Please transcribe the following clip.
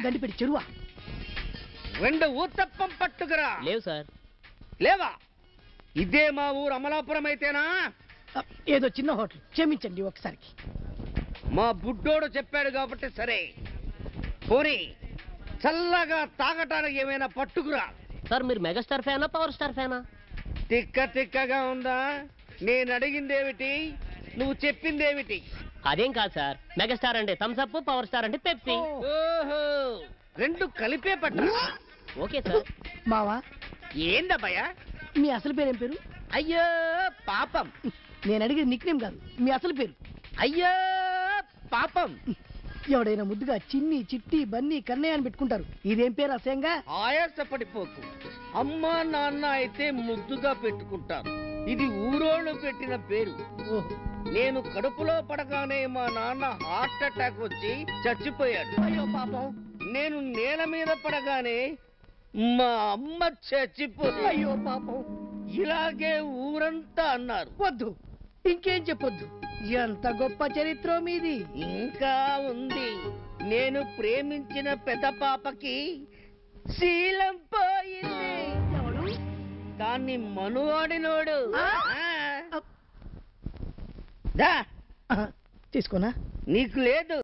గండి పెట్టి చెరువా 2 ఊతప్పం పట్టుకురా. లేవు సార్. లేవా? ఇదే మా ఊరు అమలాపురం అయితేనా? ఏదో చిన్న హోటల్, క్షమించండి ఒకసారికి. మా బుడ్డోడు చెప్పాడు కాబట్టి సరే. పోనీ చల్లగా తాగటానికి ఏమైనా పట్టుకురా. సార్ మీరు మెగాస్టార్ ఫ్యానా పవర్ స్టార్ ఫ్యానా? తిక్కగా ఉందా? నేను అడిగిందేమిటి, నువ్వు చెప్పిందేమిటి? అదేం కాదు సార్, మెగాస్టార్ అంటే థమ్స్ అప్, పవర్ స్టార్ అంటే పెప్సీ. ఓహో, 2 కలిపే పట్టు. Okay sir. మావా ఏందబ్బయ్యా మీ అసలు పేరేం పేరు? అయ్యో పాపం. నేను అడిగేది నిక్నేమ్ కాదు, మీ అసలు పేరు. అయ్యో పాపం. ఎవడైనా ముద్దుగా చిన్ని, చిట్టి, బన్నీ, కన్నయ్య అని పెట్టుకుంటారు. ఇదేం పేరు అసహ్యంగా? ఆయాసపడిపోకు. అమ్మా నాన్న అయితే ముద్దుగా పెట్టుకుంటారు. ఇది ఊరోళ్ళు పెట్టిన పేరు. ఓహో, నేను కడుపులో పడగానే మా నాన్న హార్ట్ అటాక్ వచ్చి చచ్చిపోయాడు. అయ్యో పాపం. నేను నేల మీద పడగానే మా అమ్మ చచ్చిపోయి, అయ్యో పాపం. ఇలాగే ఊరంతా అన్నారు. వద్దు, ఇంకేం చెప్పొద్దు. ఎంత గొప్ప చరిత్ర మీది. ఇంకా ఉంది. నేను ప్రేమించిన పెద్ద పాపకి శీలం పోయింది. దాన్ని మనువాడినోడు. దా తీసుకోనా? నీకు లేదు.